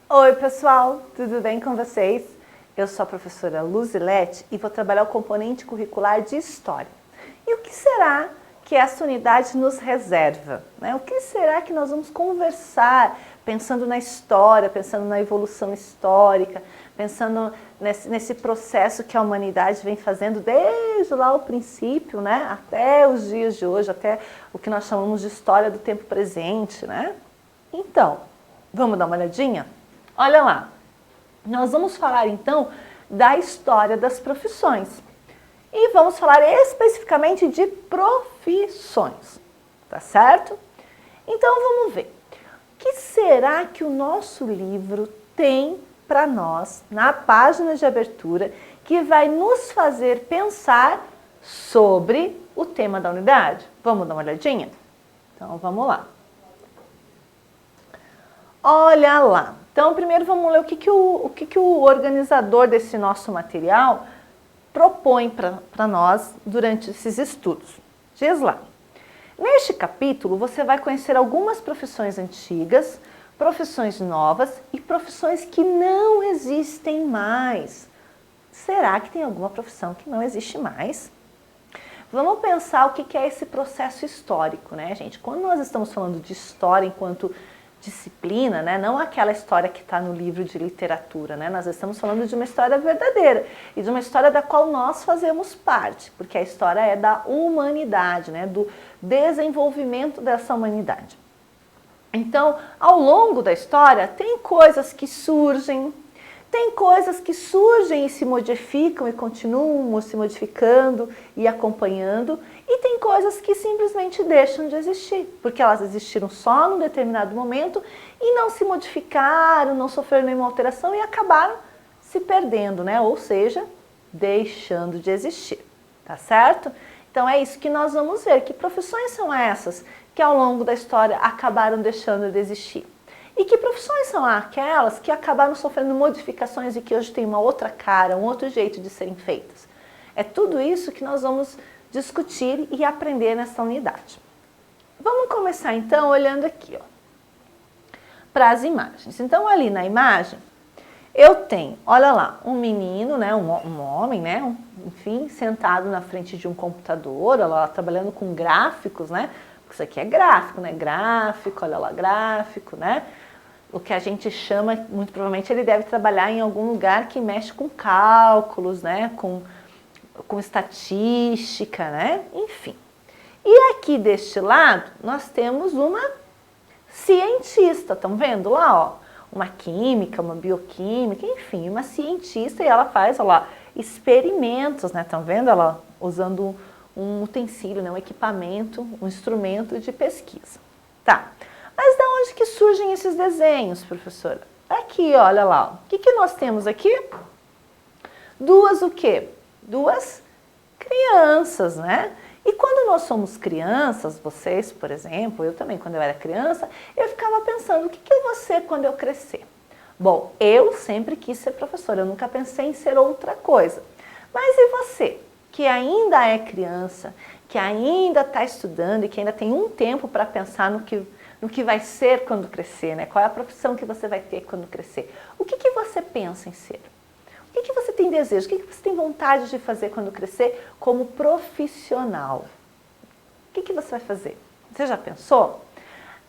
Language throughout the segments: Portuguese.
Oi pessoal, tudo bem com vocês? Eu sou a professora Luzilete e vou trabalhar o componente curricular de História. E o que será que essa unidade nos reserva? O que será que nós vamos conversar pensando na história, pensando na evolução histórica, pensando nesse processo que a humanidade vem fazendo desde lá o princípio, até os dias de hoje, até o que nós chamamos de história do tempo presente, Então, vamos dar uma olhadinha? Olha lá, nós vamos falar então da história das profissões e vamos falar especificamente de profissões, tá certo? Então vamos ver, o que será que o nosso livro tem para nós na página de abertura que vai nos fazer pensar sobre o tema da unidade? Vamos dar uma olhadinha? Então vamos lá. Olha lá. Então, primeiro vamos ler o que o organizador desse nosso material propõe para nós durante esses estudos. Diz lá. Neste capítulo, você vai conhecer algumas profissões antigas, profissões novas e profissões que não existem mais. Será que tem alguma profissão que não existe mais? Vamos pensar o que é esse processo histórico, gente? Quando nós estamos falando de história enquanto disciplina, não aquela história que está no livro de literatura, nós estamos falando de uma história verdadeira e de uma história da qual nós fazemos parte, porque a história é da humanidade, do desenvolvimento dessa humanidade. Então, ao longo da história, tem coisas que surgem e se modificam e continuam se modificando e acompanhando, e tem coisas que simplesmente deixam de existir, porque elas existiram só num determinado momento e não se modificaram, não sofreram nenhuma alteração e acabaram se perdendo, ou seja, deixando de existir, tá certo? Então é isso que nós vamos ver, que profissões são essas que ao longo da história acabaram deixando de existir. E que profissões são aquelas que acabaram sofrendo modificações e que hoje têm uma outra cara, um outro jeito de serem feitas? É tudo isso que nós vamos discutir e aprender nessa unidade. Vamos começar então olhando aqui, para as imagens. Então ali na imagem eu tenho, olha lá, um menino, um homem, enfim, sentado na frente de um computador, olha lá, trabalhando com gráficos, Porque isso aqui é gráfico, Gráfico, olha lá, gráfico, O que a gente chama, muito provavelmente ele deve trabalhar em algum lugar que mexe com cálculos, com estatística, Enfim. E aqui deste lado, nós temos uma cientista, estão vendo lá, Uma química, uma bioquímica, enfim, uma cientista, e ela faz, experimentos, Estão vendo ela usando um utensílio, um equipamento, um instrumento de pesquisa. Tá, mas de onde que surgem esses desenhos, professora? Aqui, olha lá, o que nós temos aqui? Duas o quê? Duas crianças, E quando nós somos crianças, vocês, por exemplo, eu também, quando eu era criança, eu ficava pensando, o que eu vou ser quando eu crescer? Bom, eu sempre quis ser professora, eu nunca pensei em ser outra coisa. Mas e você, que ainda é criança, que ainda está estudando e que ainda tem um tempo para pensar no que vai ser quando crescer, Qual é a profissão que você vai ter quando crescer? O que você pensa em ser? O que você tem desejo? O que você tem vontade de fazer quando crescer como profissional? O que você vai fazer? Você já pensou?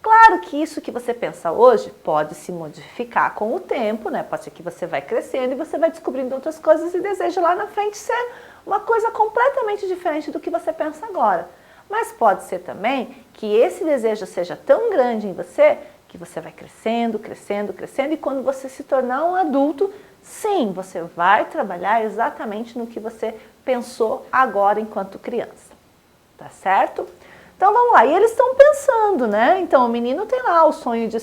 Claro que isso que você pensa hoje pode se modificar com o tempo, Pode ser que você vai crescendo e você vai descobrindo outras coisas e deseja lá na frente ser uma coisa completamente diferente do que você pensa agora. Mas pode ser também que esse desejo seja tão grande em você que você vai crescendo, crescendo, crescendo, e quando você se tornar um adulto, sim, você vai trabalhar exatamente no que você pensou agora enquanto criança. Tá certo? Então vamos lá, e eles estão pensando, Então o menino tem lá o sonho de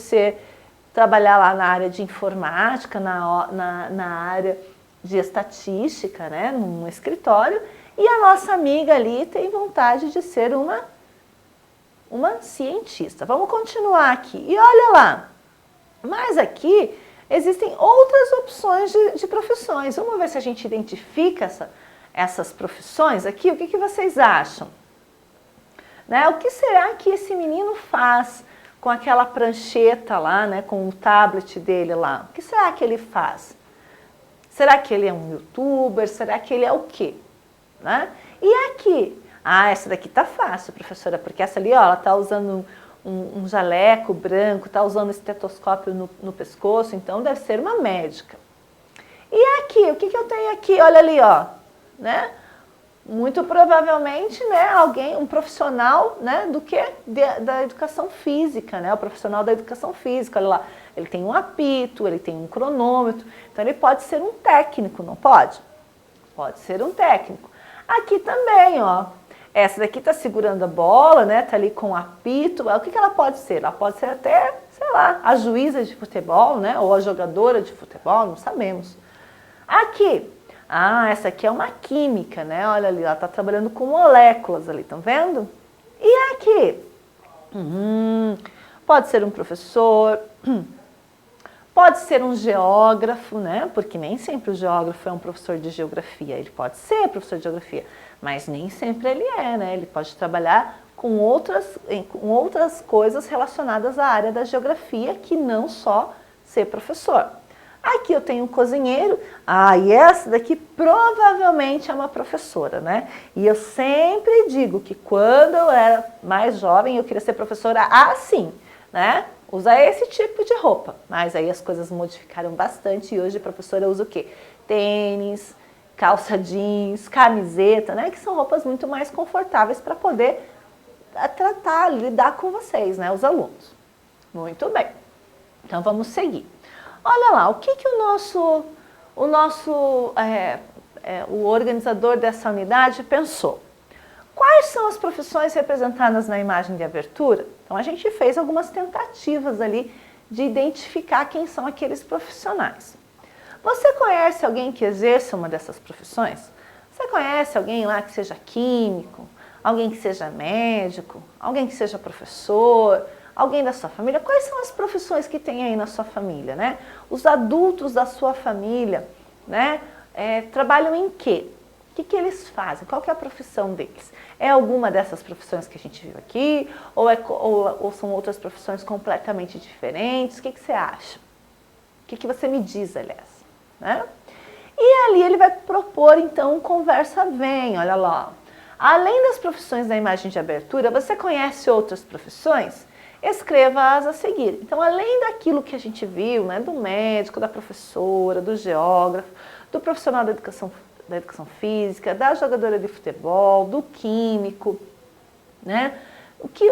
trabalhar lá na área de informática, na área de estatística, num escritório, e a nossa amiga ali tem vontade de ser uma cientista. Vamos continuar aqui. E olha lá, mas aqui existem outras opções de profissões. Vamos ver se a gente identifica essas profissões aqui. O que vocês acham? O que será que esse menino faz com aquela prancheta lá, né, com o tablet dele lá? O que será que ele faz? Será que ele é um youtuber? Será que ele é o quê? Né? E aqui? Ah, essa daqui tá fácil, professora, porque essa ali, ó, ela tá usando um jaleco branco, tá usando estetoscópio no pescoço, então deve ser uma médica. E aqui, o que eu tenho aqui? Olha ali, ó, né? Muito provavelmente, né, alguém, um profissional, né, do que? Da educação física, né, o profissional da educação física, olha lá, ele tem um apito, ele tem um cronômetro, então ele pode ser um técnico, não pode? Pode ser um técnico. Aqui também, ó, essa daqui tá segurando a bola, né, tá ali com o apito, o que ela pode ser? Ela pode ser até, sei lá, a juíza de futebol, né, ou a jogadora de futebol, não sabemos. Aqui, essa aqui é uma química, né? Olha ali, ela está trabalhando com moléculas ali, estão vendo? E aqui? Pode ser um professor, pode ser um geógrafo, né? Porque nem sempre o geógrafo é um professor de geografia. Ele pode ser professor de geografia, mas nem sempre ele é, né? Ele pode trabalhar com outras coisas relacionadas à área da geografia, que não só ser professor. Aqui eu tenho um cozinheiro, e essa daqui provavelmente é uma professora, né? E eu sempre digo que quando eu era mais jovem eu queria ser professora assim, né? Usar esse tipo de roupa. Mas aí as coisas modificaram bastante e hoje a professora usa o quê? Tênis, calça jeans, camiseta, né? Que são roupas muito mais confortáveis para poder tratar, lidar com vocês, né? Os alunos. Muito bem. Então vamos seguir. Olha lá, o que o organizador dessa unidade pensou? Quais são as profissões representadas na imagem de abertura? Então a gente fez algumas tentativas ali de identificar quem são aqueles profissionais. Você conhece alguém que exerça uma dessas profissões? Você conhece alguém lá que seja químico, alguém que seja médico, alguém que seja professor? Alguém da sua família? Quais são as profissões que tem aí na sua família, né? Os adultos da sua família, né? Trabalham em quê? O que eles fazem? Qual que é a profissão deles? É alguma dessas profissões que a gente viu aqui? Ou são outras profissões completamente diferentes? O que você acha? O que você me diz, aliás? Né? E ali ele vai propor, então, um conversa vem, olha lá. Além das profissões da imagem de abertura, você conhece outras profissões? Escreva-as a seguir. Então, além daquilo que a gente viu, né, do médico, da professora, do geógrafo, do profissional da educação física, da jogadora de futebol, do químico, né? O que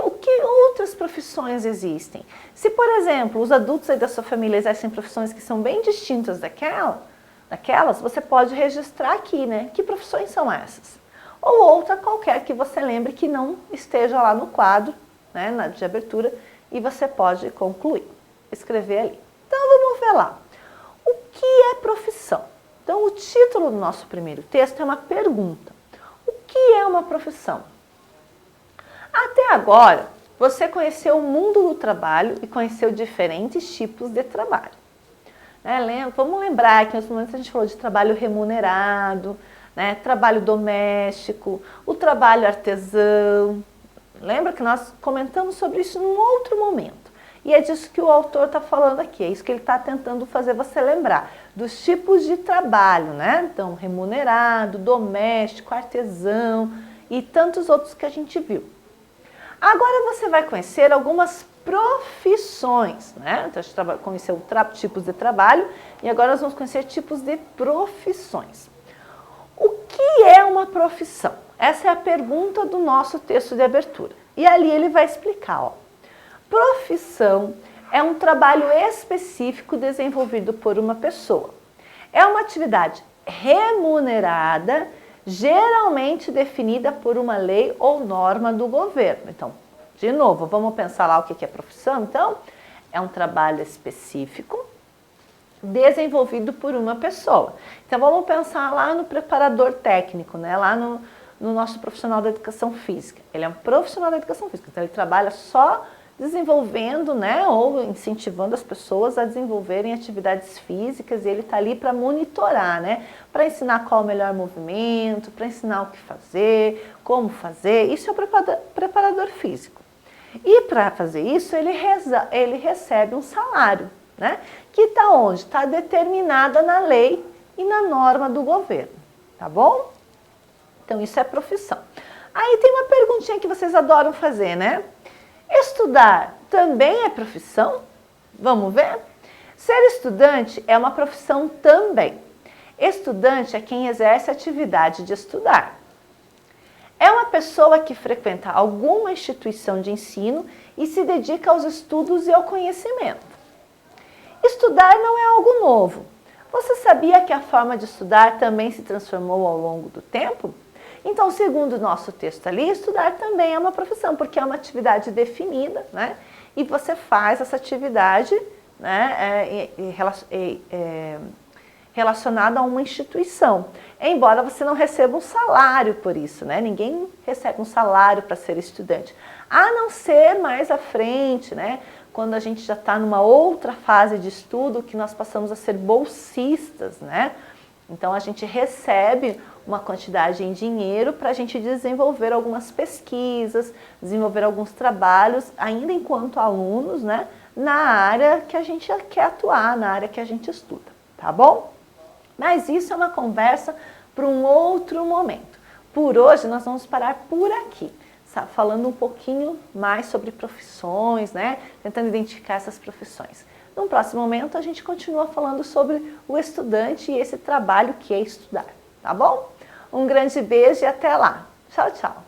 outras profissões existem? Se, por exemplo, os adultos aí da sua família exercem profissões que são bem distintas daquelas, você pode registrar aqui, né? Que profissões são essas? Ou outra qualquer que você lembre que não esteja lá no quadro, né, de abertura, e você pode concluir, escrever ali. Então vamos ver lá. O que é profissão? Então o título do nosso primeiro texto é uma pergunta. O que é uma profissão? Até agora, você conheceu o mundo do trabalho e conheceu diferentes tipos de trabalho. Vamos lembrar que nos momentos a gente falou de trabalho remunerado, né, trabalho doméstico, o trabalho artesão. Lembra que nós comentamos sobre isso num outro momento. E é disso que o autor está falando aqui, é isso que ele está tentando fazer você lembrar, dos tipos de trabalho, né? Então, remunerado, doméstico, artesão e tantos outros que a gente viu. Agora você vai conhecer algumas profissões, né? Então, a gente conheceu tipos de trabalho e agora nós vamos conhecer tipos de profissões. O que é uma profissão? Essa é a pergunta do nosso texto de abertura. E ali ele vai explicar, ó. Profissão é um trabalho específico desenvolvido por uma pessoa. É uma atividade remunerada, geralmente definida por uma lei ou norma do governo. Então, de novo, vamos pensar lá o que é profissão? Então, é um trabalho específico desenvolvido por uma pessoa. Então, vamos pensar lá no preparador técnico, né? Lá no nosso profissional da educação física. Ele é um profissional da educação física, então ele trabalha só desenvolvendo, né, ou incentivando as pessoas a desenvolverem atividades físicas, e ele está ali para monitorar, né, para ensinar qual é o melhor movimento, para ensinar o que fazer, como fazer. Isso é o preparador físico. E para fazer isso, ele recebe um salário, né? Que está onde? Está determinada na lei e na norma do governo, tá bom? Então isso é profissão. Aí tem uma perguntinha que vocês adoram fazer, né? Estudar também é profissão? Vamos ver? Ser estudante é uma profissão também. Estudante é quem exerce a atividade de estudar. É uma pessoa que frequenta alguma instituição de ensino e se dedica aos estudos e ao conhecimento. Estudar não é algo novo. Você sabia que a forma de estudar também se transformou ao longo do tempo? Então, segundo o nosso texto ali, estudar também é uma profissão, porque é uma atividade definida, né? E você faz essa atividade, né, relacionada a uma instituição. Embora você não receba um salário por isso, né? Ninguém recebe um salário para ser estudante. A não ser mais à frente, né? Quando a gente já está numa outra fase de estudo, que nós passamos a ser bolsistas, né? Então a gente recebe uma quantidade em dinheiro para a gente desenvolver algumas pesquisas, desenvolver alguns trabalhos, ainda enquanto alunos, né? Na área que a gente quer atuar, na área que a gente estuda, tá bom? Mas isso é uma conversa para um outro momento. Por hoje nós vamos parar por aqui, falando um pouquinho mais sobre profissões, né? Tentando identificar essas profissões. No próximo momento a gente continua falando sobre o estudante e esse trabalho que é estudar, tá bom? Um grande beijo e até lá. Tchau, tchau.